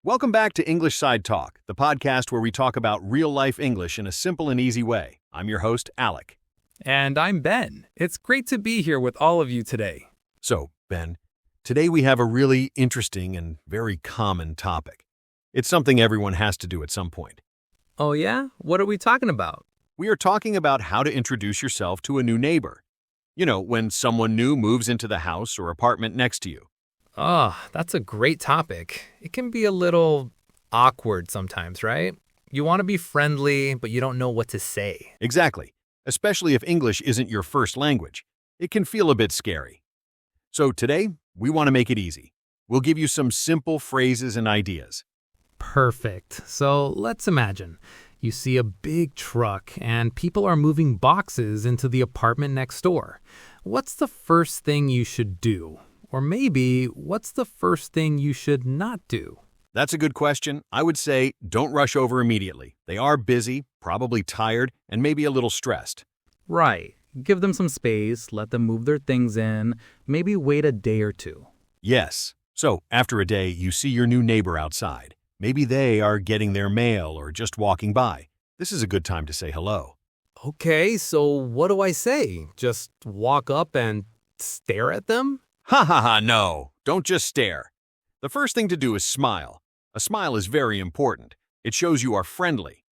Welcome back to English Side Talk, the podcast where we talk about real-life English in a simple and easy way. I'm your host, Alec. And I'm Ben. It's great to be here with all of you today. So, Ben, today we have a really interesting and very common topic. It's something everyone has to do at some point. Oh yeah? What are we talking about? We are talking about how to introduce yourself to a new neighbor. You know, when someone new moves into the house or apartment next to you. Oh, that's a great topic. It can be a little awkward sometimes, right? You want to be friendly, but you don't know what to say. Exactly, especially if English isn't your first language. It can feel a bit scary. So today, we want to make it easy. We'll give you some simple phrases and ideas. Perfect. So let's imagine. You see a big truck and people are moving boxes into the apartment next door. What's the first thing you should do? Or maybe, what's the first thing you should not do? That's a good question. I would say don't rush over immediately. They are busy, probably tired, and maybe a little stressed. Right. Give them some space, let them move their things in, maybe wait a day or two. Yes. So, after a day, you see your new neighbor outside. Maybe they are getting their mail or just walking by. This is a good time to say hello. Okay, so what do I say? Just walk up and stare at them? Ha ha ha, no. Don't just stare. The first thing to do is smile. A smile is very important. It shows you are friendly.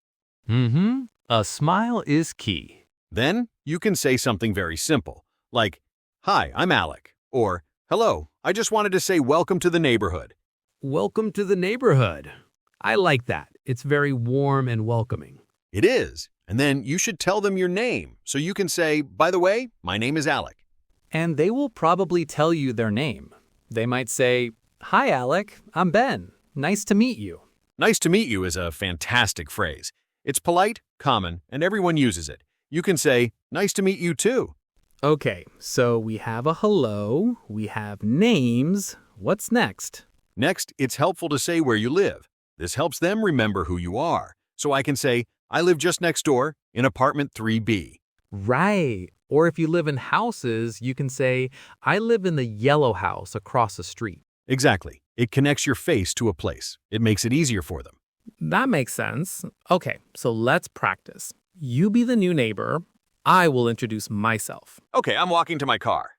A smile is key. Then, you can say something very simple, like, "Hi, I'm Alec," or, "Hello, I just wanted to say welcome to the neighborhood." Welcome to the neighborhood. I like that. It's very warm and welcoming. It is. And then you should tell them your name, so you can say, "By the way, my name is Alec." And they will probably tell you their name. They might say, "Hi, Alec. I'm Ben. Nice to meet you." Nice to meet you is a fantastic phrase. It's polite, common, and everyone uses it. You can say, "Nice to meet you too." Okay, so we have a hello, we have names. What's next? Next, it's helpful to say where you live. This helps them remember who you are. So I can say, "I live just next door in apartment 3B. Right. Or if you live in houses, you can say, "I live in the yellow house across the street." Exactly. It connects your face to a place. It makes it easier for them. That makes sense. Okay, so let's practice. You be the new neighbor. I will introduce myself. Okay, I'm walking to my car.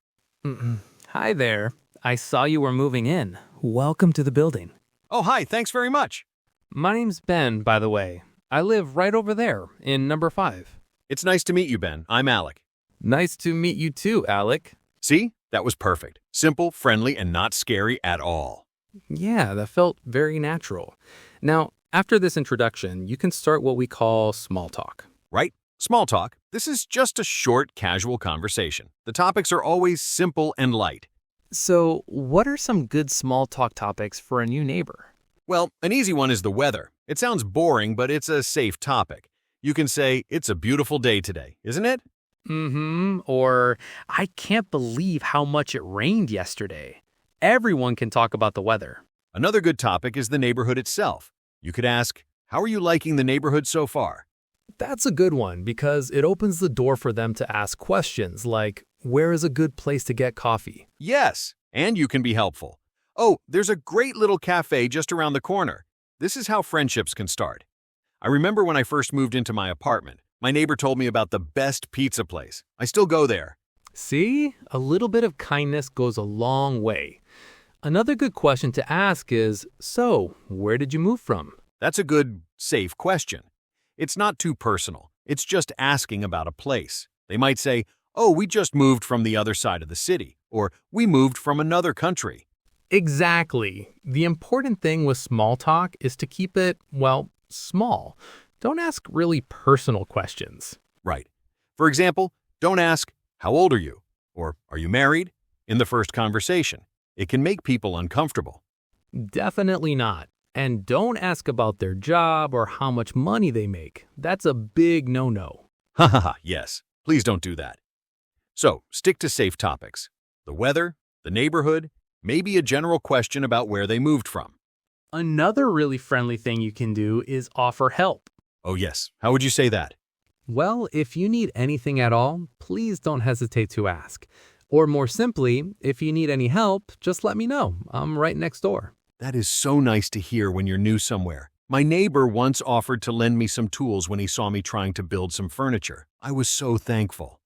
Hi there. I saw you were moving in. Welcome to the building. Oh, hi, thanks very much. My name's Ben, by the way. I live right over there in number 5. It's nice to meet you, Ben. I'm Alec. Nice to meet you too, Alec. See? That was perfect. Simple, friendly, and not scary at all. Yeah, that felt very natural. Now, after this introduction, you can start what we call small talk. Right? Small talk. This is just a short, casual conversation. The topics are always simple and light. So, what are some good small talk topics for a new neighbor? Well, an easy one is the weather. It sounds boring, but it's a safe topic. You can say, "It's a beautiful day today, isn't it?" Or, "I can't believe how much it rained yesterday." Everyone can talk about the weather. Another good topic is the neighborhood itself. You could ask, "How are you liking the neighborhood so far?" That's a good one because it opens the door for them to ask questions like, "Where is a good place to get coffee?" Yes, and you can be helpful. "Oh, there's a great little cafe just around the corner." This is how friendships can start. I remember when I first moved into my apartment, my neighbor told me about the best pizza place. I still go there. See, a little bit of kindness goes a long way. Another good question to ask is, so, where did you move from? That's a good, safe question. It's not too personal. It's just asking about a place. They might say, "Oh, we just moved from the other side of the city," or "We moved from another country." Exactly. The important thing with small talk is to keep it, well, small. Don't ask really personal questions. Right. For example, don't ask, "How old are you?" or "Are you married?" in the first conversation. It can make people uncomfortable. Definitely not. And don't ask about their job or how much money they make. That's a big no-no. Ha ha ha, yes. Please don't do that. So, stick to safe topics. The weather, the neighborhood, maybe a general question about where they moved from. Another really friendly thing you can do is offer help. Oh yes, how would you say that? Well, if you need anything at all, please don't hesitate to ask. Or more simply, if you need any help, just let me know. I'm right next door. That is so nice to hear when you're new somewhere. My neighbor once offered to lend me some tools when he saw me trying to build some furniture. I was so thankful.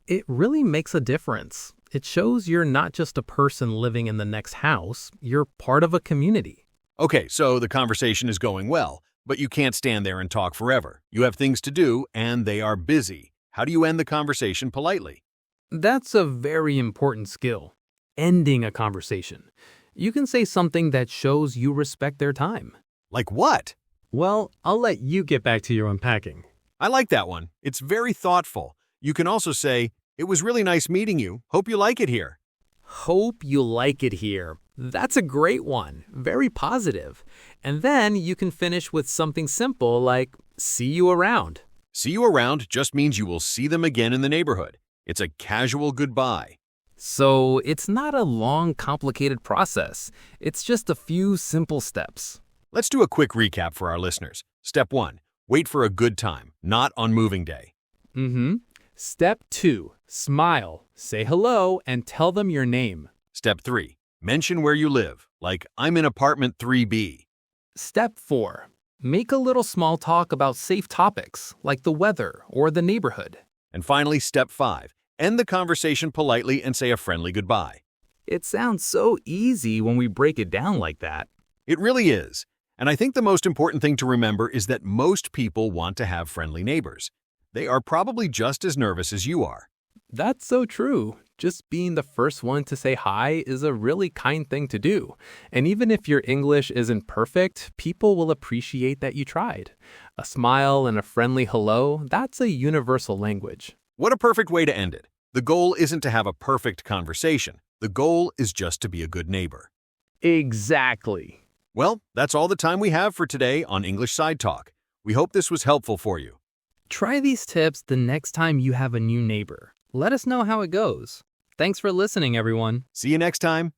It really makes a difference. It shows you're not just a person living in the next house, you're part of a community. Okay, so the conversation is going well, but you can't stand there and talk forever. You have things to do, and they are busy. How do you end the conversation politely? That's a very important skill. Ending a conversation. You can say something that shows you respect their time. Like what? Well, I'll let you get back to your unpacking. I like that one. It's very thoughtful. You can also say, "It was really nice meeting you. Hope you like it here." Hope you like it here. That's a great one. Very positive. And then you can finish with something simple like, see you around. See you around just means you will see them again in the neighborhood. It's a casual goodbye. So it's not a long, complicated process. It's just a few simple steps. Let's do a quick recap for our listeners. Step 1, wait for a good time, not on moving day. Step 2, smile, say hello, and tell them your name. Step 3, mention where you live, like I'm in apartment 3B. Step 4, make a little small talk about safe topics, like the weather or the neighborhood. And finally, step 5, end the conversation politely and say a friendly goodbye. It sounds so easy when we break it down like that. It really is. And I think the most important thing to remember is that most people want to have friendly neighbors. They are probably just as nervous as you are. That's so true. Just being the first one to say hi is a really kind thing to do. And even if your English isn't perfect, people will appreciate that you tried. A smile and a friendly hello, that's a universal language. What a perfect way to end it. The goal isn't to have a perfect conversation. The goal is just to be a good neighbor. Exactly. Well, that's all the time we have for today on English Side Talk. We hope this was helpful for you. Try these tips the next time you have a new neighbor. Let us know how it goes. Thanks for listening, everyone. See you next time.